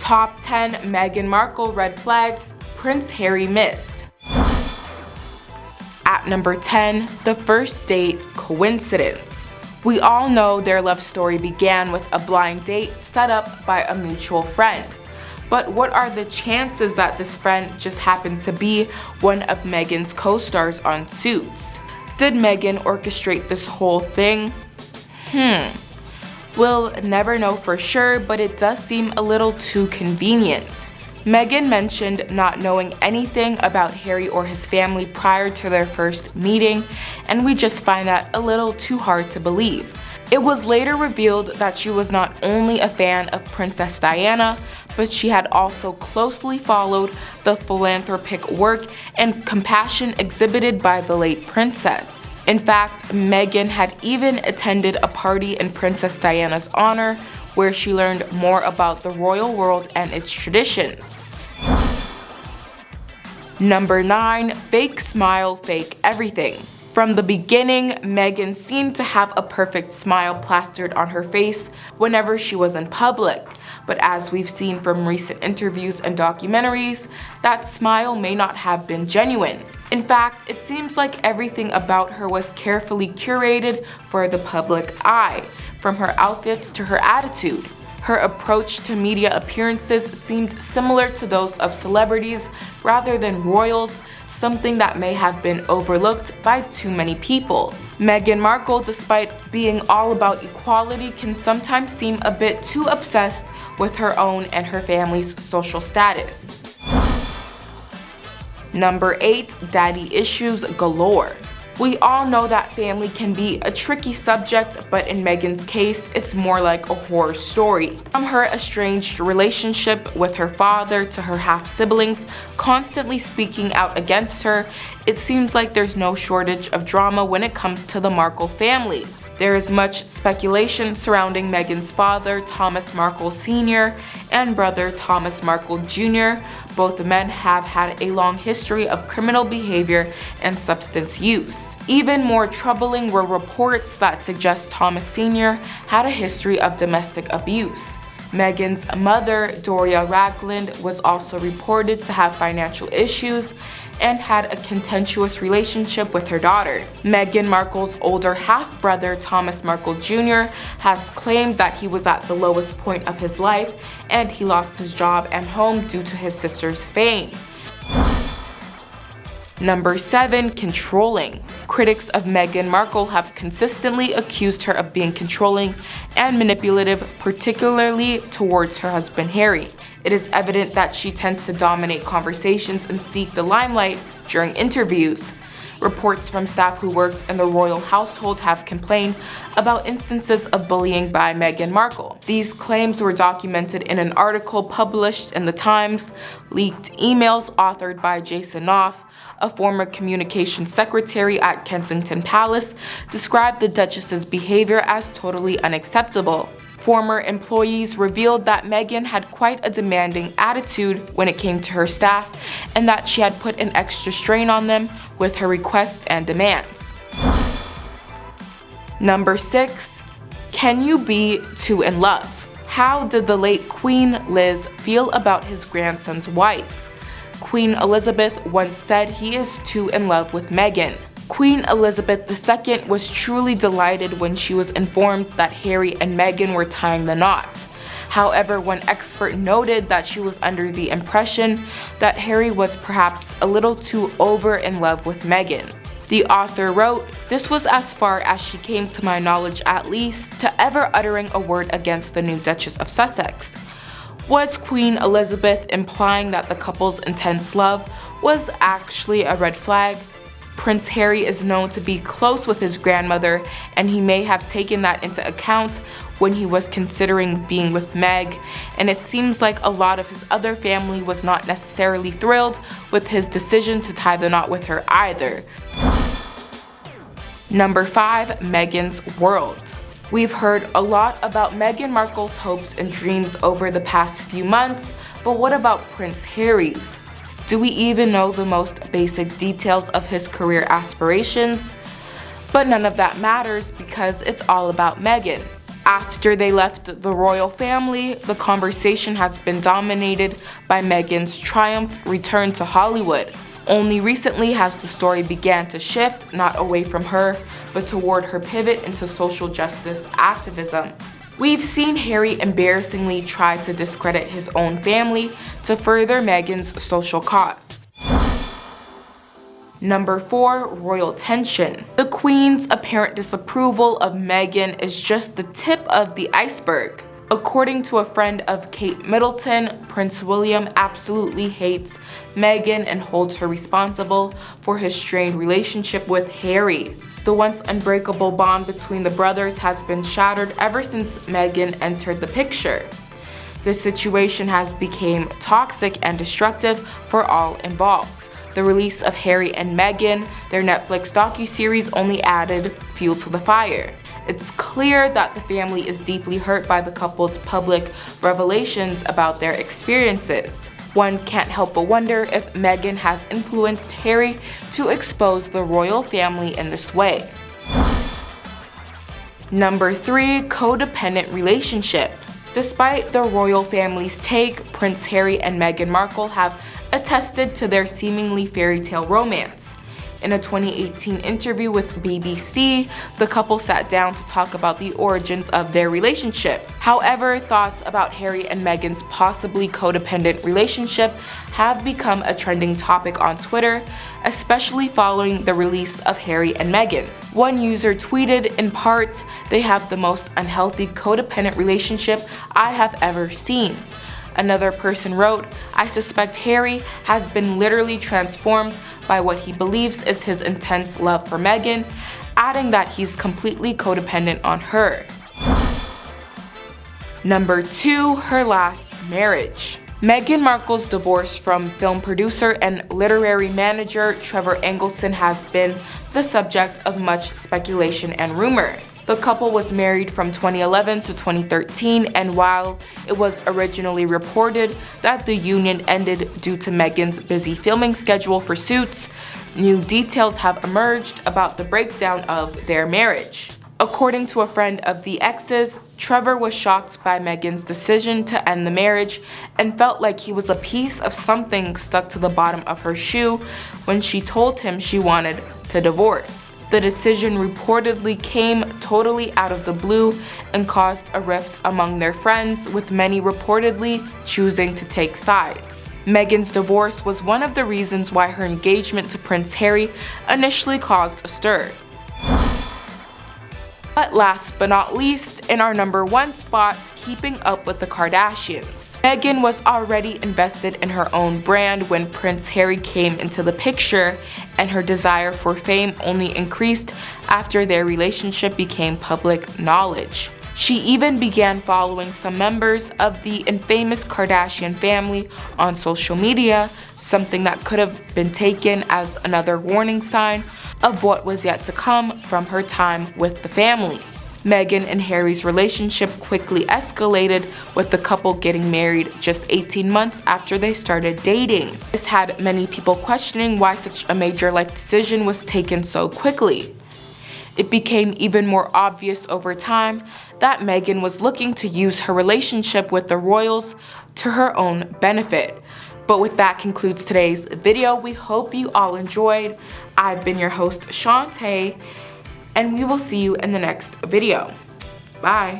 Top 10 Meghan Markle red flags Prince Harry missed. At number 10, the first date coincidence. We all know their love story began with a blind date set up by a mutual friend. But what are the chances that this friend just happened to be one of Meghan's co-stars on Suits? Did Meghan orchestrate this whole thing? We'll never know for sure, but it does seem a little too convenient. Meghan mentioned not knowing anything about Harry or his family prior to their first meeting, and we just find that a little too hard to believe. It was later revealed that she was not only a fan of Princess Diana, but she had also closely followed the philanthropic work and compassion exhibited by the late princess. In fact, Meghan had even attended a party in Princess Diana's honor where she learned more about the royal world and its traditions. Number 9, fake smile, fake everything. From the beginning, Meghan seemed to have a perfect smile plastered on her face whenever she was in public. But as we've seen from recent interviews and documentaries, that smile may not have been genuine. In fact, it seems like everything about her was carefully curated for the public eye, from her outfits to her attitude. Her approach to media appearances seemed similar to those of celebrities rather than royals, something that may have been overlooked by too many people. Meghan Markle, despite being all about equality, can sometimes seem a bit too obsessed with her own and her family's social status. Number 8, daddy issues galore. We all know that family can be a tricky subject, but in Meghan's case, it's more like a horror story. From her estranged relationship with her father to her half-siblings constantly speaking out against her, it seems like there's no shortage of drama when it comes to the Markle family. There is much speculation surrounding Meghan's father, Thomas Markle Sr., and brother Thomas Markle Jr. Both men have had a long history of criminal behavior and substance use. Even more troubling were reports that suggest Thomas Sr. had a history of domestic abuse. Meghan's mother, Doria Ragland, was also reported to have financial issues and had a contentious relationship with her daughter. Meghan Markle's older half-brother, Thomas Markle Jr., has claimed that he was at the lowest point of his life and he lost his job and home due to his sister's fame. Number 7, controlling. Critics of Meghan Markle have consistently accused her of being controlling and manipulative, particularly towards her husband Harry. It is evident that she tends to dominate conversations and seek the limelight during interviews. Reports from staff who worked in the royal household have complained about instances of bullying by Meghan Markle. These claims were documented in an article published in the Times. Leaked emails authored by Jason Knopf, a former communications secretary at Kensington Palace, described the Duchess's behavior as totally unacceptable. Former employees revealed that Meghan had quite a demanding attitude when it came to her staff and that she had put an extra strain on them with her requests and demands. Number 6, can you be too in love? How did the late Queen Liz feel about his grandson's wife? Queen Elizabeth once said he is too in love with Meghan. Queen Elizabeth II was truly delighted when she was informed that Harry and Meghan were tying the knot. However, one expert noted that she was under the impression that Harry was perhaps a little too over in love with Meghan. The author wrote, "This was as far as she came to my knowledge, at least, to ever uttering a word against the new Duchess of Sussex." Was Queen Elizabeth implying that the couple's intense love was actually a red flag? Prince Harry is known to be close with his grandmother, and he may have taken that into account when he was considering being with Meg, and it seems like a lot of his other family was not necessarily thrilled with his decision to tie the knot with her either. Number 5, Meghan's world. We've heard a lot about Meghan Markle's hopes and dreams over the past few months, but what about Prince Harry's? Do we even know the most basic details of his career aspirations? But none of that matters because it's all about Meghan. After they left the royal family, the conversation has been dominated by Meghan's triumphant return to Hollywood. Only recently has the story began to shift, not away from her, but toward her pivot into social justice activism. We've seen Harry embarrassingly try to discredit his own family to further Meghan's social cause. Number 4. Royal tension. The Queen's apparent disapproval of Meghan is just the tip of the iceberg. According to a friend of Kate Middleton, Prince William absolutely hates Meghan and holds her responsible for his strained relationship with Harry. The once unbreakable bond between the brothers has been shattered ever since Meghan entered the picture. The situation has become toxic and destructive for all involved. The release of Harry and Meghan, their Netflix docuseries, only added fuel to the fire. It's clear that the family is deeply hurt by the couple's public revelations about their experiences. One can't help but wonder if Meghan has influenced Harry to expose the royal family in this way. Number 3. Codependent relationship. Despite the royal family's take, Prince Harry and Meghan Markle have attested to their seemingly fairy tale romance. In a 2018 interview with BBC, the couple sat down to talk about the origins of their relationship. However, thoughts about Harry and Meghan's possibly codependent relationship have become a trending topic on Twitter, especially following the release of Harry and Meghan. One user tweeted, in part, "They have the most unhealthy codependent relationship I have ever seen." Another person wrote, "I suspect Harry has been literally transformed by what he believes is his intense love for Meghan," adding that he's completely codependent on her. Number 2. Her last marriage. Meghan Markle's divorce from film producer and literary manager Trevor Engelson has been the subject of much speculation and rumor. The couple was married from 2011 to 2013, and while it was originally reported that the union ended due to Meghan's busy filming schedule for Suits, new details have emerged about the breakdown of their marriage. According to a friend of the exes, Trevor was shocked by Meghan's decision to end the marriage and felt like he was a piece of something stuck to the bottom of her shoe when she told him she wanted to divorce. The decision reportedly came totally out of the blue and caused a rift among their friends, with many reportedly choosing to take sides. Meghan's divorce was one of the reasons why her engagement to Prince Harry initially caused a stir. But last but not least, in our number 1 spot, keeping up with the Kardashians. Meghan was already invested in her own brand when Prince Harry came into the picture, and her desire for fame only increased after their relationship became public knowledge. She even began following some members of the infamous Kardashian family on social media, something that could have been taken as another warning sign of what was yet to come from her time with the family. Meghan and Harry's relationship quickly escalated, with the couple getting married just 18 months after they started dating. This had many people questioning why such a major life decision was taken so quickly. It became even more obvious over time that Meghan was looking to use her relationship with the royals to her own benefit. But with that concludes today's video. We hope you all enjoyed. I've been your host, Shantae, and we will see you in the next video. Bye.